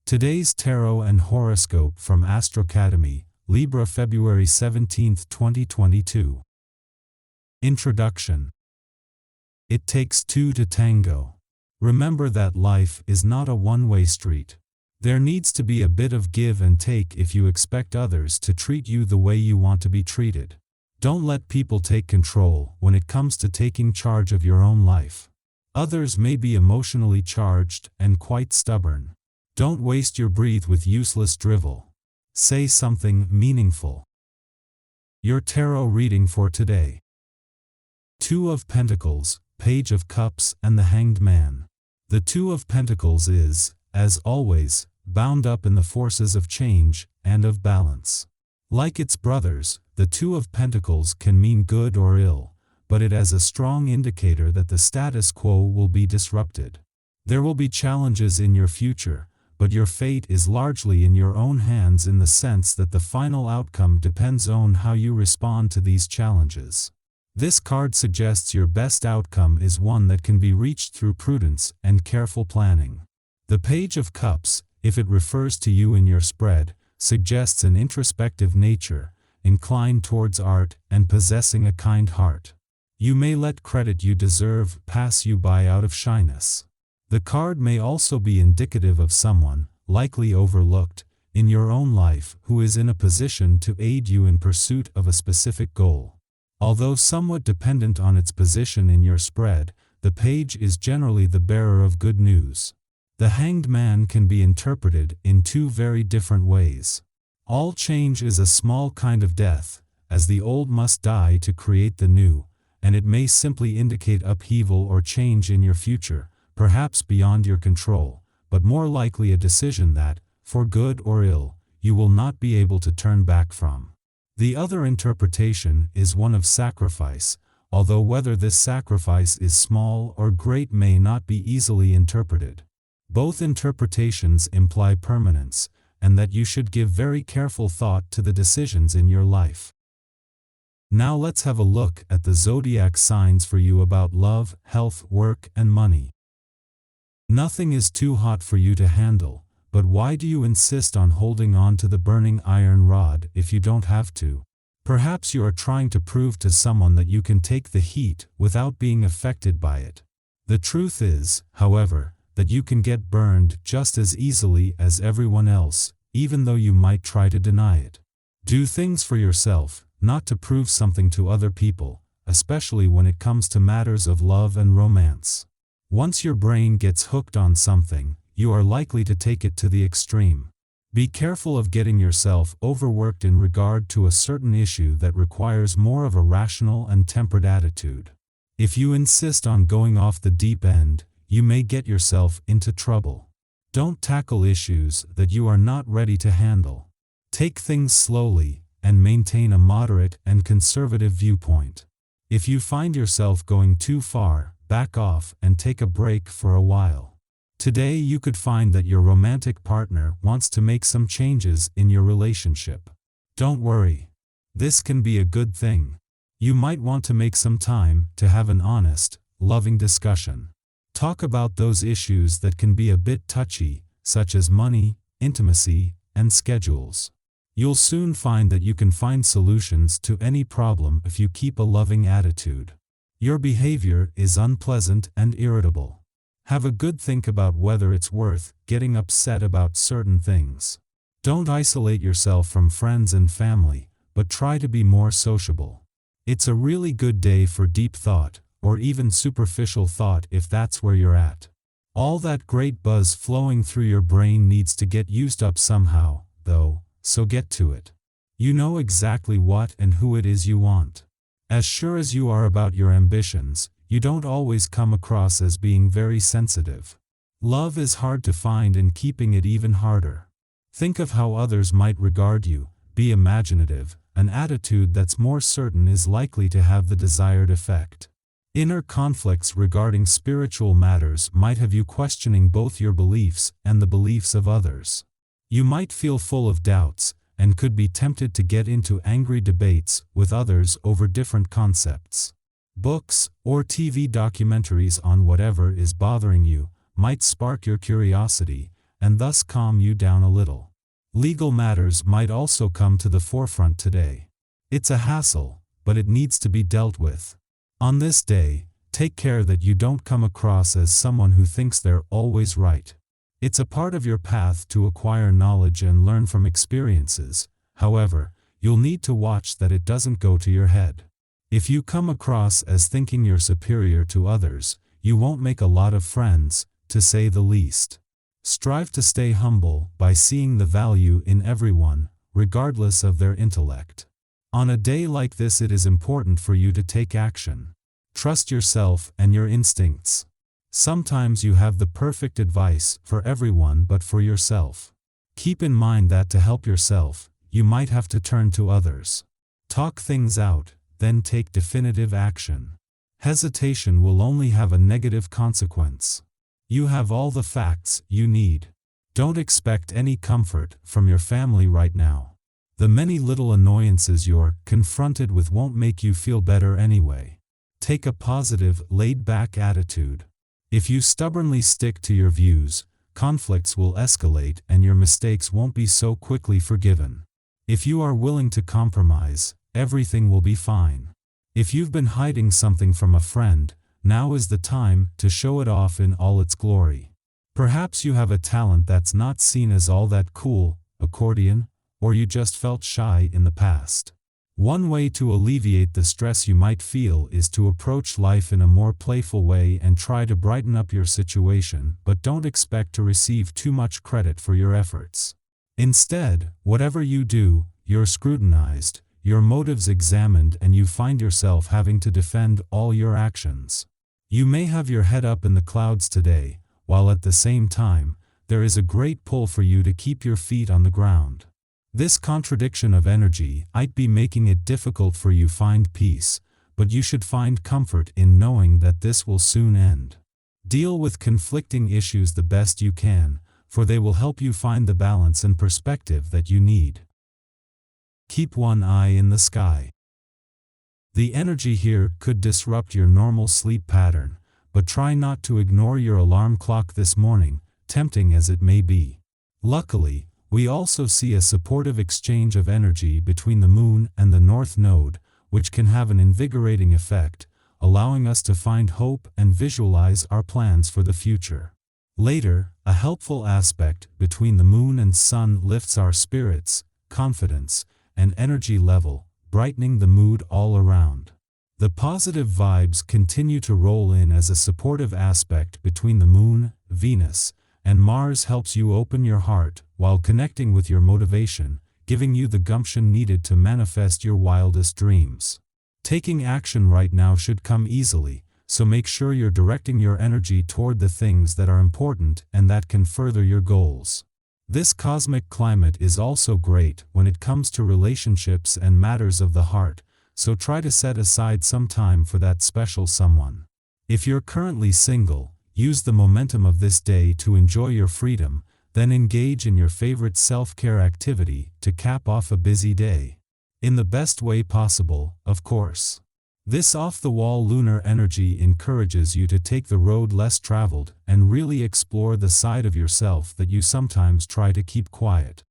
Today's Tarot and Horoscope from Astrocademy, Libra February 17, 2022. Introduction. It takes two to tango. Remember that life is not a one-way street. There needs to be a bit of give and take if you expect others to treat you the way you want to be treated. Don't let people take control when it comes to taking charge of your own life. Others may be emotionally charged and quite stubborn. Don't waste your breath with useless drivel. Say something meaningful. Your tarot reading for today. Two of Pentacles, Page of Cups and the Hanged Man. The Two of Pentacles is, as always, bound up in the forces of change and of balance. Like its brothers, the Two of Pentacles can mean good or ill, but it is a strong indicator that the status quo will be disrupted. There will be challenges in your future, but your fate is largely in your own hands in the sense that the final outcome depends on how you respond to these challenges. This card suggests your best outcome is one that can be reached through prudence and careful planning. The Page of Cups, if it refers to you in your spread, suggests an introspective nature, inclined towards art and possessing a kind heart. You may let credit you deserve pass you by out of shyness. The card may also be indicative of someone, likely overlooked, in your own life who is in a position to aid you in pursuit of a specific goal. Although somewhat dependent on its position in your spread, the page is generally the bearer of good news. The Hanged Man can be interpreted in two very different ways. All change is a small kind of death, as the old must die to create the new, and it may simply indicate upheaval or change in your future, perhaps beyond your control, but more likely a decision that, for good or ill, you will not be able to turn back from. The other interpretation is one of sacrifice, although whether this sacrifice is small or great may not be easily interpreted. Both interpretations imply permanence, and that you should give very careful thought to the decisions in your life. Now let's have a look at the zodiac signs for you about love, health, work, and money. Nothing is too hot for you to handle, but why do you insist on holding on to the burning iron rod if you don't have to? Perhaps you are trying to prove to someone that you can take the heat without being affected by it. The truth is, however, that you can get burned just as easily as everyone else, even though you might try to deny it. Do things for yourself, not to prove something to other people, especially when it comes to matters of love and romance. Once your brain gets hooked on something, you are likely to take it to the extreme. Be careful of getting yourself overworked in regard to a certain issue that requires more of a rational and tempered attitude. If you insist on going off the deep end, you may get yourself into trouble. Don't tackle issues that you are not ready to handle. Take things slowly, and maintain a moderate and conservative viewpoint. If you find yourself going too far, back off and take a break for a while. Today you could find that your romantic partner wants to make some changes in your relationship. Don't worry. This can be a good thing. You might want to make some time to have an honest, loving discussion. Talk about those issues that can be a bit touchy, such as money, intimacy, and schedules. You'll soon find that you can find solutions to any problem if you keep a loving attitude. Your behavior is unpleasant and irritable. Have a good think about whether it's worth getting upset about certain things. Don't isolate yourself from friends and family, but try to be more sociable. It's a really good day for deep thought, or even superficial thought if that's where you're at. All that great buzz flowing through your brain needs to get used up somehow, though, so get to it. You know exactly what and who it is you want. As sure as you are about your ambitions, you don't always come across as being very sensitive. Love is hard to find and keeping it even harder. Think of how others might regard you, be imaginative, an attitude that's more certain is likely to have the desired effect. Inner conflicts regarding spiritual matters might have you questioning both your beliefs and the beliefs of others. You might feel full of doubts, and could be tempted to get into angry debates with others over different concepts. Books or TV documentaries on whatever is bothering you might spark your curiosity, and thus calm you down a little. Legal matters might also come to the forefront today. It's a hassle, but it needs to be dealt with. On this day, take care that you don't come across as someone who thinks they're always right. It's a part of your path to acquire knowledge and learn from experiences. However, you'll need to watch that it doesn't go to your head. If you come across as thinking you're superior to others, you won't make a lot of friends, to say the least. Strive to stay humble by seeing the value in everyone, regardless of their intellect. On a day like this, it is important for you to take action. Trust yourself and your instincts. Sometimes you have the perfect advice for everyone but for yourself. Keep in mind that to help yourself, you might have to turn to others. Talk things out, then take definitive action. Hesitation will only have a negative consequence. You have all the facts you need. Don't expect any comfort from your family right now. The many little annoyances you're confronted with won't make you feel better anyway. Take a positive, laid-back attitude. If you stubbornly stick to your views, conflicts will escalate and your mistakes won't be so quickly forgiven. If you are willing to compromise, everything will be fine. If you've been hiding something from a friend, now is the time to show it off in all its glory. Perhaps you have a talent that's not seen as all that cool, accordion, or you just felt shy in the past. One way to alleviate the stress you might feel is to approach life in a more playful way and try to brighten up your situation, but don't expect to receive too much credit for your efforts. Instead, whatever you do, you're scrutinized, your motives examined, and you find yourself having to defend all your actions. You may have your head up in the clouds today, while at the same time, there is a great pull for you to keep your feet on the ground. This contradiction of energy might be making it difficult for you to find peace, but you should find comfort in knowing that this will soon end. Deal with conflicting issues the best you can, for they will help you find the balance and perspective that you need. Keep one eye in the sky. The energy here could disrupt your normal sleep pattern, but try not to ignore your alarm clock this morning, tempting as it may be. Luckily, we also see a supportive exchange of energy between the Moon and the North Node, which can have an invigorating effect, allowing us to find hope and visualize our plans for the future. Later, a helpful aspect between the Moon and Sun lifts our spirits, confidence, and energy level, brightening the mood all around. The positive vibes continue to roll in as a supportive aspect between the Moon, Venus, and Mars helps you open your heart while connecting with your motivation, giving you the gumption needed to manifest your wildest dreams. Taking action right now should come easily, so make sure you're directing your energy toward the things that are important and that can further your goals. This cosmic climate is also great when it comes to relationships and matters of the heart, so try to set aside some time for that special someone. If you're currently single, use the momentum of this day to enjoy your freedom, then engage in your favorite self-care activity to cap off a busy day. In the best way possible, of course. This off-the-wall lunar energy encourages you to take the road less traveled and really explore the side of yourself that you sometimes try to keep quiet.